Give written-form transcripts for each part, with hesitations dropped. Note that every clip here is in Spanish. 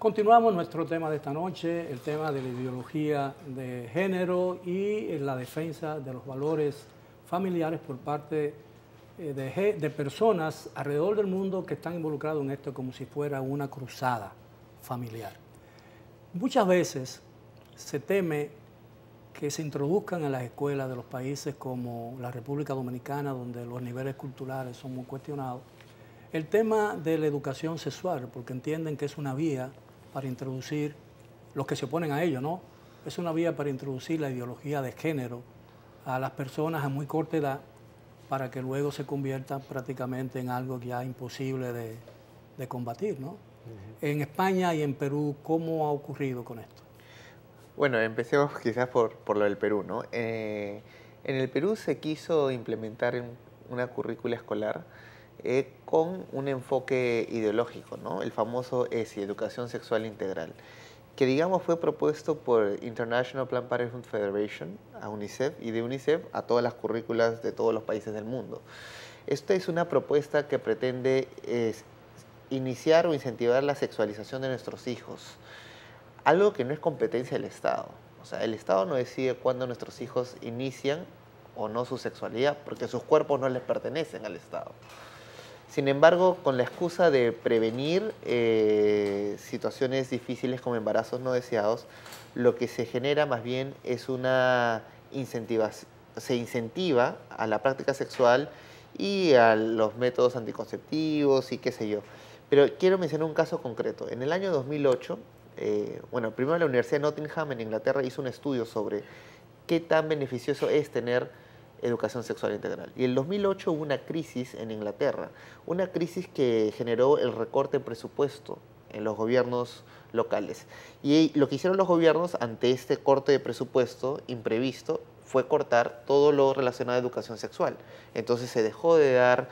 Continuamos nuestro tema de esta noche, el tema de la ideología de género y la defensa de los valores familiares por parte de personas alrededor del mundo que están involucrados en esto como si fuera una cruzada familiar. Muchas veces se teme que se introduzcan en las escuelas de los países como la República Dominicana, donde los niveles culturales son muy cuestionados, el tema de la educación sexual, porque entienden que es una vía para introducir, los que se oponen a ello, ¿no? Es una vía para introducir la ideología de género a las personas a muy corta edad para que luego se convierta prácticamente en algo ya imposible de combatir, ¿no? En España y en Perú, ¿cómo ha ocurrido con esto? Bueno, empecemos quizás por lo del Perú, ¿no? En el Perú se quiso implementar una currícula escolar con un enfoque ideológico, ¿no? El famoso ESI, Educación Sexual Integral, que digamos fue propuesto por International Planned Parenthood Federation a UNICEF y de UNICEF a todas las currículas de todos los países del mundo. Esta es una propuesta que pretende iniciar o incentivar la sexualización de nuestros hijos, algo que no es competencia del Estado. O sea, el Estado no decide cuándo nuestros hijos inician o no su sexualidad, porque sus cuerpos no les pertenecen al Estado. Sin embargo, con la excusa de prevenir situaciones difíciles como embarazos no deseados, lo que se genera más bien es una incentivación, se incentiva a la práctica sexual y a los métodos anticonceptivos y qué sé yo. Pero quiero mencionar un caso concreto. En el año 2008, bueno, primero la Universidad de Nottingham en Inglaterra hizo un estudio sobre qué tan beneficioso es tener educación sexual integral. Y en el 2008 hubo una crisis en Inglaterra, una crisis que generó el recorte en presupuesto en los gobiernos locales. Y lo que hicieron los gobiernos ante este corte de presupuesto imprevisto fue cortar todo lo relacionado a educación sexual. Entonces se dejó de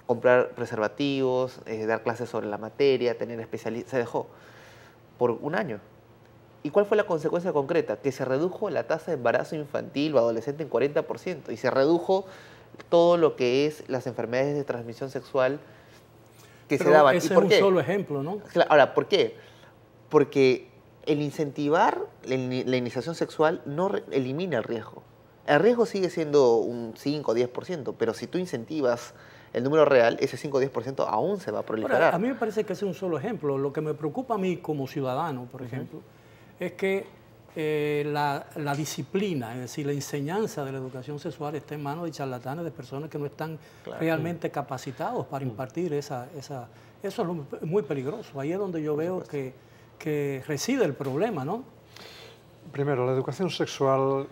comprar preservativos, dar clases sobre la materia, tener especialistas, se dejó por un año. ¿Y cuál fue la consecuencia concreta? Que se redujo la tasa de embarazo infantil o adolescente en 40% y se redujo todo lo que es las enfermedades de transmisión sexual que se daban. Ese ¿Y por es qué? un solo ejemplo, ¿no? Ahora, ¿por qué? Porque el incentivar la iniciación sexual no elimina el riesgo. El riesgo sigue siendo un 5 o 10%, pero si tú incentivas el número real, ese 5 o 10% aún se va a proliferar. Ahora, a mí me parece que ese es un solo ejemplo. Lo que me preocupa a mí como ciudadano, por ejemplo, es que la disciplina, es decir, la enseñanza de la educación sexual está en manos de charlatanes, de personas que no están realmente capacitados para impartir eso es muy peligroso. Ahí es donde yo veo que reside el problema, ¿no? Primero, la educación sexual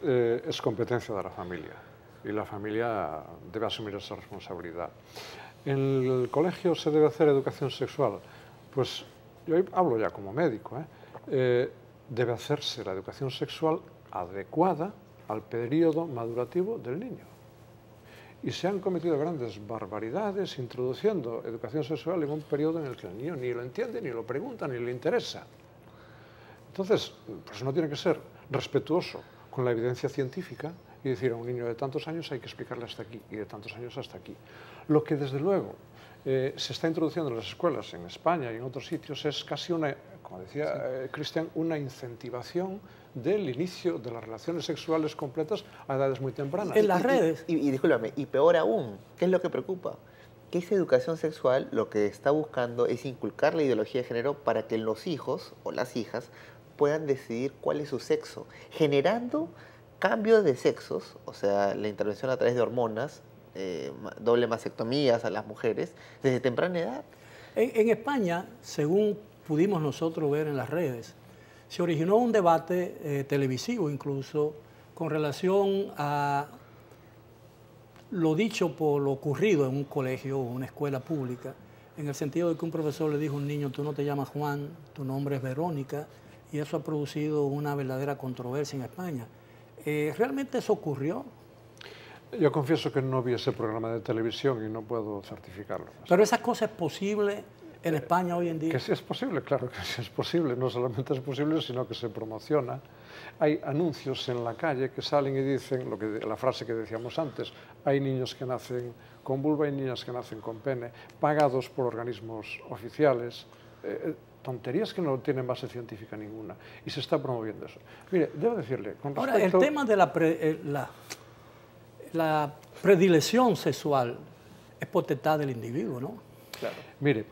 es competencia de la familia y la familia debe asumir esa responsabilidad. ¿En el colegio se debe hacer educación sexual? Pues yo hablo ya como médico, debe hacerse la educación sexual adecuada al periodo madurativo del niño. Y se han cometido grandes barbaridades introduciendo educación sexual en un periodo en el que el niño ni lo entiende, ni lo pregunta, ni le interesa. Entonces, pues uno tiene que ser respetuoso con la evidencia científica y decir a un niño de tantos años hay que explicarle hasta aquí y de tantos años hasta aquí. Lo que desde luego se está introduciendo en las escuelas en España y en otros sitios es casi una, como decía Cristian, una incentivación del inicio de las relaciones sexuales completas a edades muy tempranas. En las redes. Y discúlpame, y peor aún, ¿qué es lo que preocupa? Que esa educación sexual lo que está buscando es inculcar la ideología de género para que los hijos o las hijas puedan decidir cuál es su sexo, generando cambios de sexos, o sea, la intervención a través de hormonas, doble mastectomías a las mujeres, desde temprana edad. En España, según pudimos nosotros ver en las redes, se originó un debate televisivo incluso con relación a lo dicho por lo ocurrido en un colegio o una escuela pública, en el sentido de que un profesor le dijo a un niño, tú no te llamas Juan, tu nombre es Verónica, y eso ha producido una verdadera controversia en España. ¿Realmente eso ocurrió? Yo confieso que no vi ese programa de televisión y no puedo certificarlo. Pero esas cosas es posible en España hoy en día. Que sí es posible, claro que sí es posible. No solamente es posible, sino que se promociona. Hay anuncios en la calle que salen y dicen la frase que decíamos antes. Hay niños que nacen con vulva y niñas que nacen con pene, pagados por organismos oficiales. tonterías que no tienen base científica ninguna, y se está promoviendo eso. Mire, debo decirle, con respecto... Ahora, el tema de la predilección sexual es potestad del individuo, ¿no? Claro. Mire,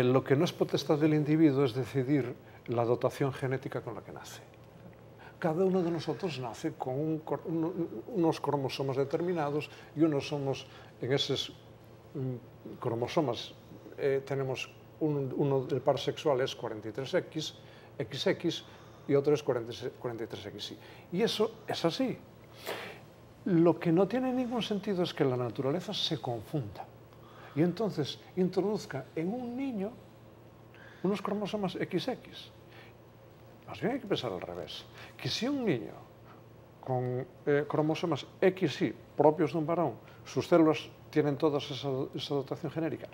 lo que no es potestad del individuo es decidir la dotación genética con la que nace. Cada uno de nosotros nace con unos cromosomas determinados y unos somos, en esos cromosomas tenemos el par sexual es 43X, XX y otro es 43XY. Y eso es así. Lo que no tiene ningún sentido es que la naturaleza se confunda y entonces introduzca en un niño unos cromosomas XX. Más bien hay que pensar al revés, que si un niño con cromosomas XY propios de un varón, sus células tienen toda esa dotación genérica,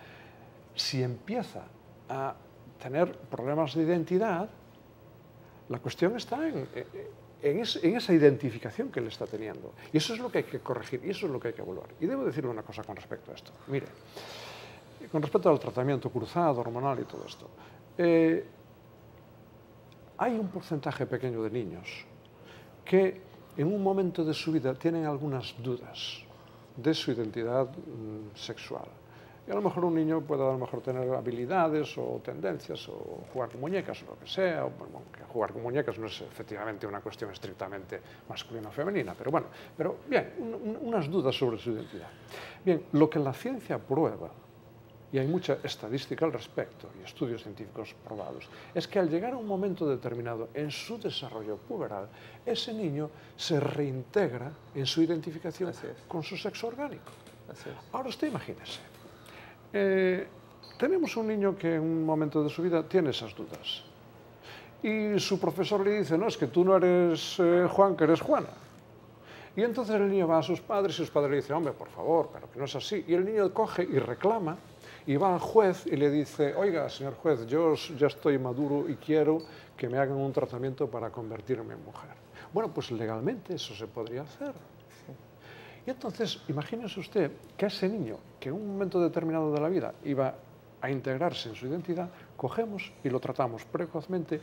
si empieza a tener problemas de identidad, la cuestión está en esa identificación que él está teniendo. Y eso es lo que hay que corregir, y eso es lo que hay que evaluar. Y debo decirle una cosa con respecto a esto. Mire, con respecto al tratamiento cruzado, hormonal y todo esto, hay un porcentaje pequeño de niños que en un momento de su vida tienen algunas dudas de su identidad sexual. Y a lo mejor un niño puede a lo mejor tener habilidades o tendencias o jugar con muñecas o lo que sea, bueno, que jugar con muñecas no es efectivamente una cuestión estrictamente masculina o femenina, pero bueno, pero bien, unas dudas sobre su identidad. Bien, lo que la ciencia prueba, y hay mucha estadística al respecto y estudios científicos probados, es que al llegar a un momento determinado en su desarrollo puberal, ese niño se reintegra en su identificación con su sexo orgánico. Ahora usted imagínese, tenemos un niño que en un momento de su vida tiene esas dudas y su profesor le dice, no, es que tú no eres Juan, que eres Juana. Y entonces el niño va a sus padres y sus padres le dicen, hombre, por favor, pero que no es así. Y el niño coge y reclama y va al juez y le dice, oiga, señor juez, yo ya estoy maduro y quiero que me hagan un tratamiento para convertirme en mujer. Bueno, pues legalmente eso se podría hacer. Y entonces, imagínese usted que a ese niño, que en un momento determinado de la vida iba a integrarse en su identidad, cogemos y lo tratamos precozmente,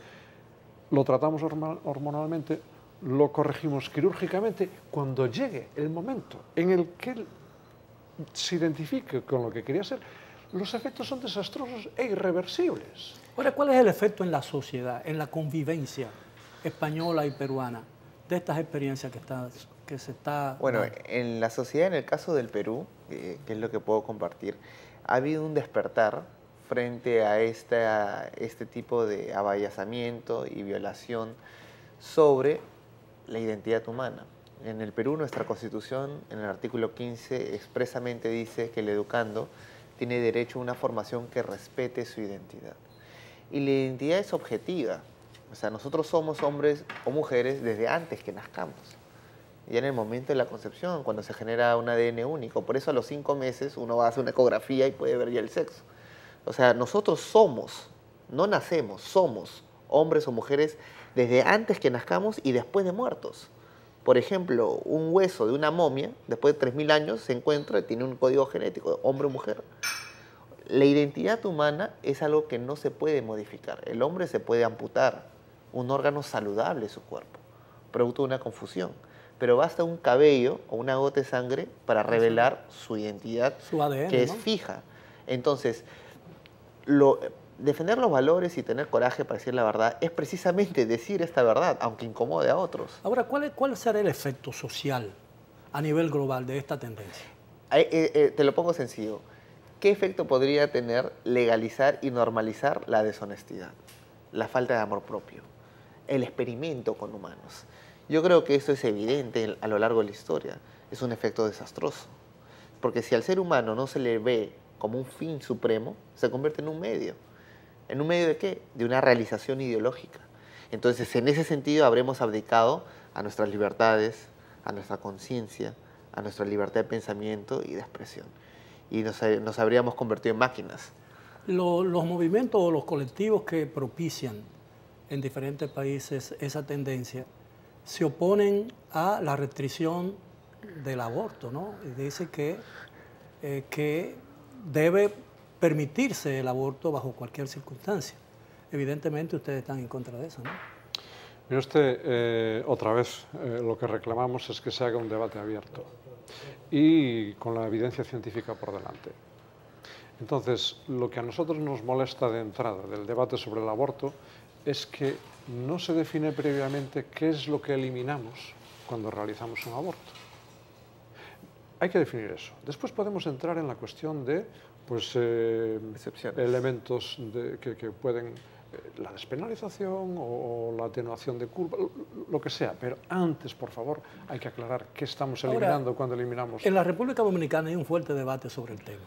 lo tratamos hormonalmente, lo corregimos quirúrgicamente. Cuando llegue el momento en el que él se identifique con lo que quería ser, los efectos son desastrosos e irreversibles. Ahora, ¿cuál es el efecto en la sociedad, en la convivencia española y peruana de estas experiencias que se está Bueno, dando? en la sociedad, en el caso del Perú, que es lo que puedo compartir, ha habido un despertar frente a este tipo de avallazamiento y violación sobre la identidad humana. En el Perú, nuestra Constitución, en el artículo 15, expresamente dice que el educando tiene derecho a una formación que respete su identidad. Y la identidad es objetiva. O sea, nosotros somos hombres o mujeres desde antes que nazcamos. Ya en el momento de la concepción, cuando se genera un ADN único. Por eso a los 5 meses uno va a hacer una ecografía y puede ver ya el sexo. O sea, nosotros somos, no nacemos, somos hombres o mujeres desde antes que nazcamos y después de muertos. Por ejemplo, un hueso de una momia, después de 3000 años, se encuentra y tiene un código genético de hombre o mujer. La identidad humana es algo que no se puede modificar. El hombre se puede amputar un órgano saludable de su cuerpo, producto de una confusión. Pero basta un cabello o una gota de sangre para revelar su identidad, su ADN, que es ¿no? fija. Entonces, defender los valores y tener coraje para decir la verdad es precisamente decir esta verdad, aunque incomode a otros. Ahora, ¿cuál será el efecto social a nivel global de esta tendencia? Te lo pongo sencillo. ¿Qué efecto podría tener legalizar y normalizar la deshonestidad, la falta de amor propio, el experimento con humanos? Yo creo que eso es evidente a lo largo de la historia. Es un efecto desastroso. Porque si al ser humano no se le ve como un fin supremo, se convierte en un medio. ¿En un medio de qué? De una realización ideológica. Entonces, en ese sentido, habremos abdicado a nuestras libertades, a nuestra conciencia, a nuestra libertad de pensamiento y de expresión. Y nos habríamos convertido en máquinas. Los movimientos o los colectivos que propician en diferentes países esa tendencia se oponen a la restricción del aborto, ¿no? Y dice que debe permitirse el aborto bajo cualquier circunstancia. evidentemente ustedes están en contra de eso, ¿no? Mire usted, otra vez, lo que reclamamos es que se haga un debate abierto y con la evidencia científica por delante. Entonces, lo que a nosotros nos molesta de entrada del debate sobre el aborto es que no se define previamente qué es lo que eliminamos cuando realizamos un aborto. Hay que definir eso. Después podemos entrar en la cuestión de pues, elementos que pueden, la despenalización o la atenuación de culpa, lo que sea. Pero antes, por favor, hay que aclarar qué estamos eliminando cuando eliminamos. En la República Dominicana hay un fuerte debate sobre el tema.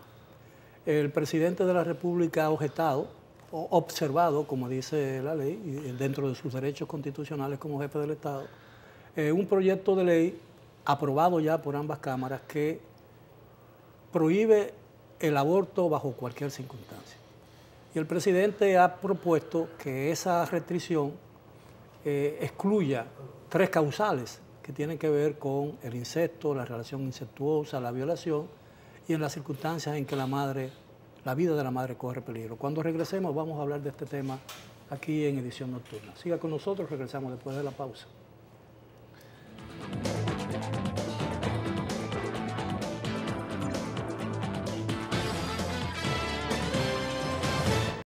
El presidente de la República ha objetado, o observado, como dice la ley, dentro de sus derechos constitucionales como jefe del Estado, un proyecto de ley aprobado ya por ambas cámaras que prohíbe el aborto bajo cualquier circunstancia. Y el presidente ha propuesto que esa restricción excluya 3 causales que tienen que ver con el incesto, la relación incestuosa, la violación y en las circunstancias en que la vida de la madre corre peligro. Cuando regresemos vamos a hablar de este tema aquí en Edición Nocturna. Siga con nosotros, regresamos después de la pausa.